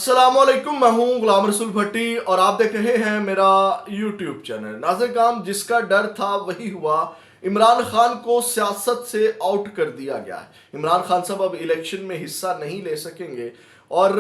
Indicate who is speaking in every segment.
Speaker 1: अस्सलाम वालेकुम, मैं हूं गुलाम रसूल भट्टी और आप देख रहे हैं मेरा यूट्यूब चैनल। नाज़िर काम, जिसका डर था वही हुआ। इमरान खान को सियासत से आउट कर दिया गया है। इमरान खान साहब अब इलेक्शन में हिस्सा नहीं ले सकेंगे और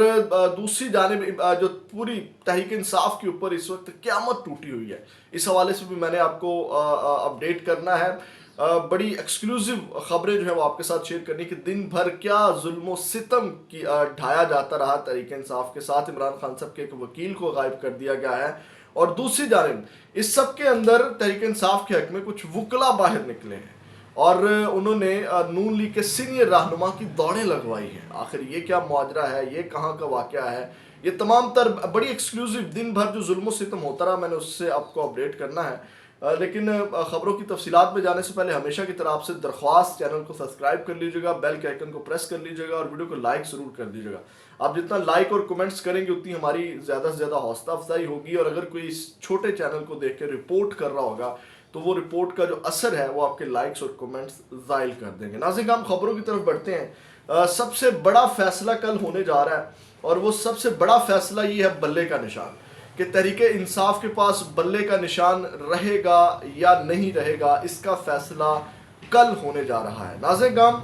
Speaker 1: दूसरी जानिब जो पूरी तहरीक इंसाफ के ऊपर इस वक्त क़यामत टूटी हुई है। इस हवाले से भी मैंने आपको अपडेट करना है। बड़ी एक्सक्लूसिव खबरें जो है वो आपके साथ शेयर करनी कि दिन भर क्या जुल्म सितम की ढाया जाता रहा तहरीक इंसाफ के साथ। इमरान खान साहब के एक वकील को गायब कर दिया गया है और दूसरी जानिब इस सब के अंदर तहरीक इंसाफ के हक में कुछ वकला बाहर निकले हैं और उन्होंने नून लीग के सीनियर रहनुमा की दौड़ें लगवाई हैं। आखिर ये क्या माजरा है, ये कहाँ का वाक़या है, ये तमाम तर बड़ी एक्सक्लूसिव दिन भर जो जुल्म सितम होता रहा, मैंने उससे आपको अपडेट करना है। लेकिन ख़बरों की तफसीलात में जाने से पहले हमेशा की तरह आपसे दरख्वास्त, चैनल को सब्सक्राइब कर लीजिएगा, बेल के आइकन को प्रेस कर लीजिएगा और वीडियो को लाइक ज़रूर कर दीजिएगा। आप जितना लाइक और कमेंट्स करेंगे उतनी हमारी ज़्यादा से ज़्यादा हौसला अफजाई होगी और अगर कोई इस छोटे चैनल को देख के रिपोर्ट कर रहा होगा तो वो रिपोर्ट का जो असर है वो आपके लाइक्स और कमेंट्स ज़ाइल कर देंगे। नाज़िर हम खबरों की तरफ बढ़ते हैं। सबसे बड़ा फैसला कल होने जा रहा है और वो सबसे बड़ा फैसला ये है बल्ले का निशान, कि तहरीके इंसाफ के पास बल्ले का निशान रहेगा या नहीं रहेगा। इसका फैसला कल होने जा रहा है। नाज़िर गाम,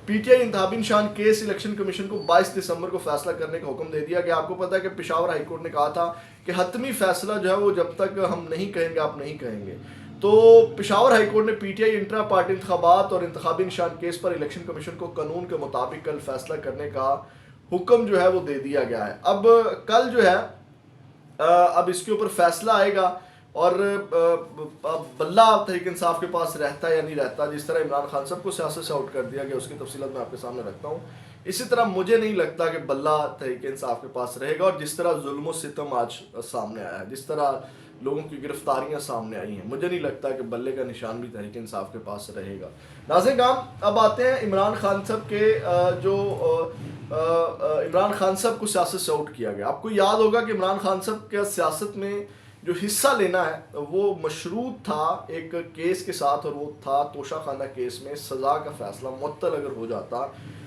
Speaker 1: पीटीआई इंतखाबी निशान केस इलेक्शन कमीशन को 22 दिसंबर को फैसला करने का हुक्म दे दिया गया। आपको पता है कि पेशावर हाई कोर्ट ने कहा था कि हतमी फैसला जो है वो जब तक हम नहीं कहेंगे आप नहीं कहेंगे। तो पेशावर हाई कोर्ट ने पीटीआई इंट्रा पार्टी इंतखाबात और इंतखाबी निशान केस पर इलेक्शन कमीशन को कानून के मुताबिक कल फैसला करने का हुक्म जो है वो दे दिया गया है। अब कल जो है अब इसके ऊपर फैसला आएगा और बल्ला तहरीक इंसाफ के पास रहता है या नहीं रहता। जिस तरह इमरान खान साहब को सियासत से आउट कर दिया गया उसकी तफसीलात मैं आपके सामने रखता हूँ, इसी तरह मुझे नहीं लगता कि बल्ला तहरीक इंसाफ के पास रहेगा। और जिस तरह जुल्म सितम आज सामने आया है, जिस तरह लोगों की गिरफ्तारियां सामने आई हैं, मुझे नहीं लगता कि बल्ले का निशान भी तहरीक इंसाफ के पास रहेगा। नाज़िर काम, अब आते हैं इमरान खान साहब के जो इमरान खान साहब को सियासत से आउट किया गया। आपको याद होगा कि इमरान खान साहब का सियासत में जो हिस्सा लेना है वो मशरूत था एक केस के साथ और वो था तोशा खाना केस में सज़ा का फैसला मुअत्तल अगर हो जाता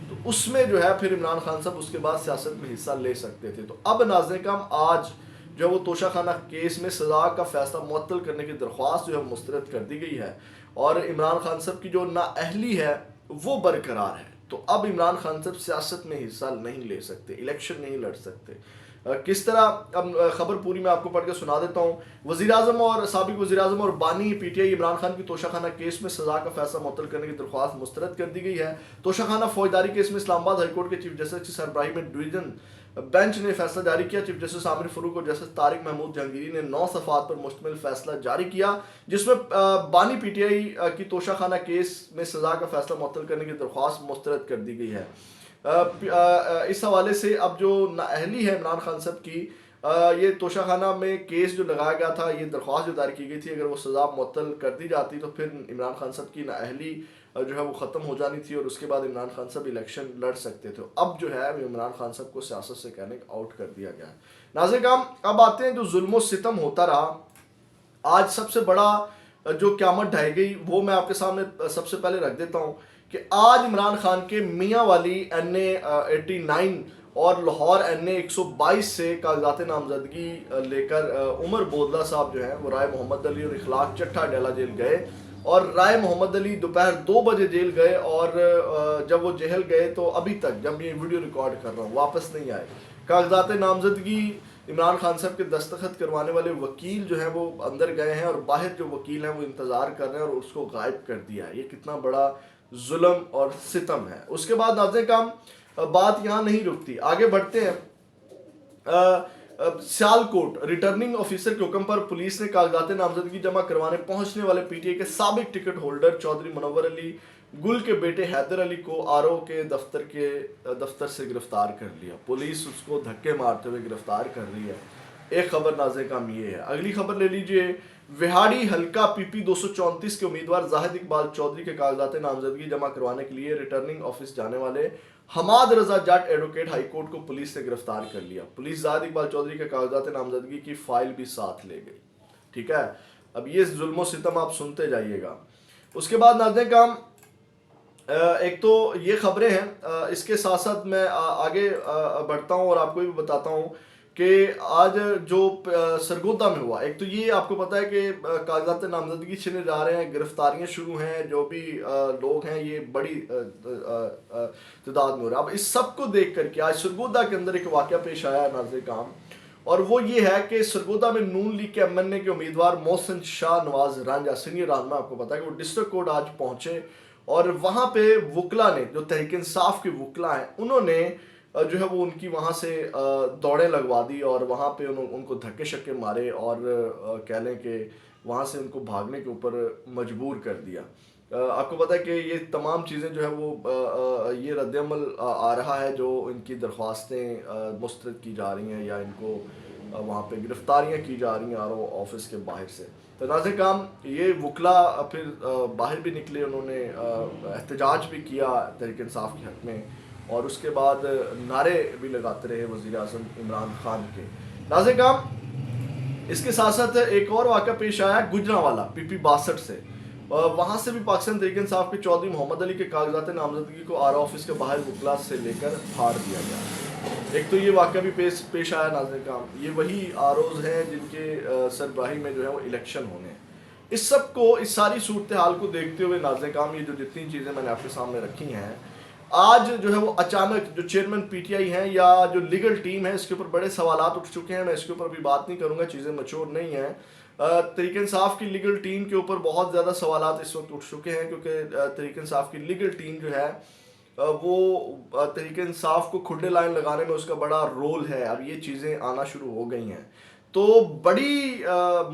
Speaker 1: तो उसमें जो है फिर इमरान खान साहब उसके बाद सियासत में हिस्सा ले सकते थे। तो अब नाज़िर काम, आज जो है वो तोशा खाना केस में सज़ा का फैसला मुअत्तल करने की दरख्वास्त जो है मुस्तरद कर दी गई है और इमरान खान साहब की जो नाअहली है वो बरकरार है। तो अब इमरान खान साहब सियासत में हिस्सा नहीं ले सकते, इलेक्शन नहीं लड़ सकते। किस तरह, अब खबर पूरी मैं आपको पढ़ के सुना देता हूँ। वज़ीर आज़म और साबिक वज़ीर आज़म और बानी पीटीआई इमरान खान की तोशाखाना केस में सज़ा का फैसला मुअत्तल करने की दरख्वास्त मुस्तरद कर दी गई है। तोशाखाना फौजदारी केस में इस्लामाबाद हाईकोर्ट के चीफ जस्टिस की सरबराही में डिवीजन बेंच ने फैसला जारी किया। चीफ जस्टिस आमिर फरूक और जस्टिस तारिक महमूद जहांगीरी ने 9 सफ़ात पर मुश्तमिल फैसला जारी किया जिसमें बानी पीटीआई की तोशाखाना केस में सज़ा का फैसला मुअत्तल करने की दरख्वास्त मुस्तरद कर दी गई है। इस हवाले से अब जो नाअहली है इमरान खान साहब की, ये तोशाखाना में केस जो लगाया गया था, ये दरख्वास्त जो दायर की गई थी, अगर वो सज़ा मुअत्तल कर दी जाती तो फिर इमरान खान साहब की नाअहली जो है वो ख़त्म हो जानी थी और उसके बाद इमरान खान साहब इलेक्शन लड़ सकते थे। अब जो है इमरान खान साहब को सियासत से कहने आउट कर दिया गया है। नाज़िर काम, अब आते हैं जो जुल्म सितम होता रहा, आज सबसे बड़ा जो क़यामत ढाई गई वो मैं आपके सामने सबसे पहले रख देता हूँ कि आज इमरान खान के मियाँ वाली NA 89 और लाहौर NA 122 से कागजात नामजदगी लेकर उमर बोदला साहब जो हैं वो राय मोहम्मद अली और इखलाक चट्ठा डेला जेल गए और राय मोहम्मद अली दोपहर 2 बजे जेल गए और जब वो जेल गए तो अभी तक जब ये वीडियो रिकॉर्ड कर रहा हूँ वापस नहीं आए। कागजात नामजदगी इमरान खान साहब के दस्तखत करवाने वाले वकील जो हैं वो अंदर गए हैं और बाहर जो वकील हैं वो इंतज़ार कर रहे हैं और उसको गायब कर दिया है। ये कितना बड़ा जुल्म और सितम है। उसके बाद नाज़िर काम, बात यहाँ नहीं रुकती, आगे बढ़ते हैं। सियालकोट रिटर्निंग ऑफिसर के हुक्म पर पुलिस ने कागजात नामजदगी जमा करवाने पहुंचने वाले पीटीआई के साबिक टिकट होल्डर चौधरी मुनव्वर अली गुल के बेटे हैदर अली को आरओ के दफ्तर से गिरफ्तार कर लिया। पुलिस उसको धक्के मारते हुए गिरफ्तार कर रही है। एक खबर नाज़िर काम ये है। अगली खबर ले लीजिए। विहाड़ी हल्का PP 234 के उम्मीदवार जाहिद इकबाल चौधरी के कागजात नामजदगी जमा करवाने के लिए रिटर्निंग ऑफिस जाने वाले हमाद रजा जट एडवोकेट हाईकोर्ट को पुलिस ने गिरफ्तार कर लिया। पुलिस जाहिद इकबाल चौधरी के कागजात नामजदगी की फाइल भी साथ ले गई। ठीक है, अब ये जुल्म सितम आप सुनते जाइएगा। उसके बाद नाज़िर काम, ایک تو یہ خبریں ہیں، اس کے ساتھ ساتھ میں آگے بڑھتا ہوں اور آپ کو بھی بتاتا ہوں کہ آج جو سرگودا میں ہوا، ایک تو یہ آپ کو پتہ ہے کہ کاغذات نامزدگی چھینے جا رہے ہیں، گرفتاریاں شروع ہیں، جو بھی لوگ ہیں یہ بڑی تعداد میں ہو رہا ہے۔ اب اس سب کو دیکھ کر کے آج سرگودا کے اندر ایک واقعہ پیش آیا ہے ناظر کام، اور وہ یہ ہے کہ سرگودا میں نون لیگ کے ایم این اے کے امیدوار محسن شاہ نواز رانجھا سینئر رہنما، آپ کو پتا ہے کہ وہ ڈسٹرکٹ کورٹ آج پہنچے، اور وہاں پہ وکلا نے، جو تحریک انصاف کے وکلا ہیں، انہوں نے جو ہے وہ ان کی وہاں سے دوڑیں لگوا دی، اور وہاں پہ ان کو دھکے شکے مارے، اور کہہ لیں کہ وہاں سے ان کو بھاگنے کے اوپر مجبور کر دیا۔ آپ کو پتہ ہے کہ یہ تمام چیزیں جو ہے وہ یہ رد عمل آ رہا ہے، جو ان کی درخواستیں مسترد کی جا رہی ہیں، یا ان کو وہاں پہ گرفتاریاں کی جا رہی ہیں آر او آفس کے باہر سے۔ تو ناظرین کرام، یہ وکلا پھر باہر بھی نکلے، انہوں نے احتجاج بھی کیا تحریک انصاف کے حق میں، اور اس کے بعد نعرے بھی لگاتے رہے وزیر اعظم عمران خان کے۔ ناظرین کرام، اس کے ساتھ ساتھ ایک اور واقعہ پیش آیا گجرانوالا پی پی 62 سے، وہاں سے بھی پاکستان تحریک انصاف کے چودھری محمد علی کے کاغذات نامزدگی کو آر او آفس کے باہر وکلا سے لے کر پھاڑ دیا گیا۔ ایک تو یہ واقعہ بھی پیش آیا ناظرین کرام، یہ وہی آر اوز ہیں جن کے سربراہی میں جو ہے وہ الیکشن ہونے ہیں۔ اس سب کو، اس ساری صورتحال کو دیکھتے ہوئے ناظرین کرام، یہ جو جتنی چیزیں میں نے آپ کے سامنے رکھی ہیں، آج جو ہے وہ اچانک جو چیئرمین پی ٹی آئی ہیں یا جو لیگل ٹیم ہے، اس کے اوپر بڑے سوالات اٹھ چکے ہیں۔ میں اس کے اوپر بھی بات نہیں کروں گا، چیزیں میچور نہیں ہیں۔ تحریک انصاف کی لیگل ٹیم کے اوپر بہت زیادہ سوالات اس وقت اٹھ چکے ہیں، کیونکہ تحریک انصاف کی لیگل ٹیم جو ہے وہ تحریک انصاف کو کھڈے لائن لگانے میں اس کا بڑا رول ہے۔ اب یہ چیزیں آنا شروع ہو گئی ہیں، تو بڑی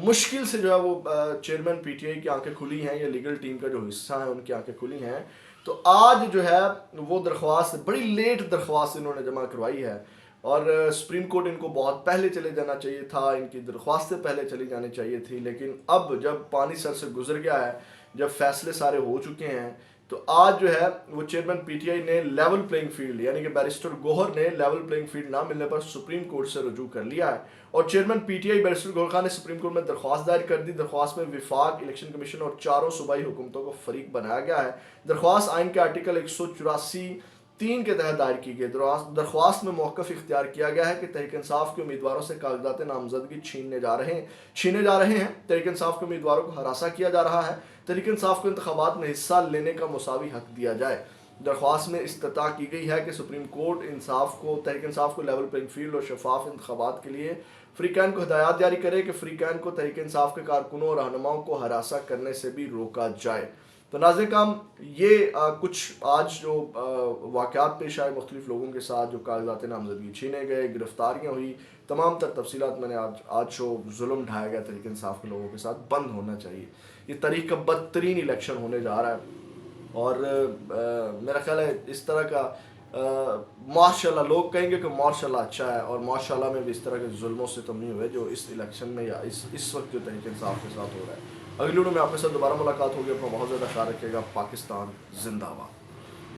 Speaker 1: مشکل سے جو ہے وہ چیئرمین پی ٹی آئی کی آنکھیں کھلی ہیں، یا لیگل ٹیم کا جو حصہ ہے ان کی آنکھیں کھلی ہیں۔ تو آج جو ہے وہ درخواست، بڑی لیٹ درخواست انہوں نے جمع کروائی ہے، اور سپریم کورٹ ان کو بہت پہلے چلے جانا چاہیے تھا، ان کی درخواستیں پہلے چلی جانی چاہیے تھی، لیکن اب جب پانی سر سے گزر گیا ہے، جب فیصلے سارے ہو چکے ہیں، تو آج جو ہے وہ چیئرمین پی ٹی آئی نے لیول پلینگ فیلڈ، یعنی کہ بیرسٹر گوہر نے لیول پلینگ فیلڈ نہ ملنے پر سپریم کورٹ سے رجوع کر لیا ہے، اور چیئرمین پی ٹی آئی بیرسٹر گوہر خان نے سپریم کورٹ میں درخواست دائر کر دی۔ درخواست میں وفاق، الیکشن کمیشن اور چاروں صوبائی حکومتوں کو فریق بنایا گیا ہے۔ درخواست آئین کے آرٹیکل 184(3) کے تحت دائر کی گئی۔ درخواست میں موقف اختیار کیا گیا ہے کہ تحریک انصاف کے امیدواروں سے کاغذات نامزدگی چھینے جا رہے ہیں، تحریک انصاف کے امیدواروں کو ہراساں کیا جا رہا ہے، تحریک انصاف کو انتخابات میں حصہ لینے کا مساوی حق دیا جائے۔ درخواست میں استدعا کی گئی ہے کہ سپریم کورٹ تحریک انصاف کو لیول پلینگ فیلڈ اور شفاف انتخابات کے لیے فریقین کو ہدایات جاری کرے کہ فریقین کو تحریک انصاف کے کارکنوں اور رہنماؤں کو ہراساں کرنے سے بھی روکا جائے۔ تو ناظرین کرام، یہ کچھ آج جو واقعات پیش آئے مختلف لوگوں کے ساتھ، جو کاغذات نامزدگی چھینے گئے، گرفتاریاں ہوئی، تمام تر تفصیلات میں نے آج جو ظلم ڈھایا گیا تحریک انصاف کے لوگوں کے ساتھ، بند ہونا چاہیے۔ یہ تاریخ کا بدترین الیکشن ہونے جا رہا ہے، اور میرا خیال ہے اس طرح کا ماشاءاللہ، لوگ کہیں گے کہ ماشاءاللہ اچھا ہے، اور ماشاءاللہ میں بھی اس طرح کے ظلم و ستم نہیں ہوئے جو اس الیکشن میں یا اس وقت جو تحریک انصاف کے ساتھ ہو رہا ہے۔ اگلی ویڈیو میں آپ کے ساتھ دوبارہ ملاقات ہوگی۔ اپنا بہت زیادہ خیال رکھیے گا۔ پاکستان زندہ باد۔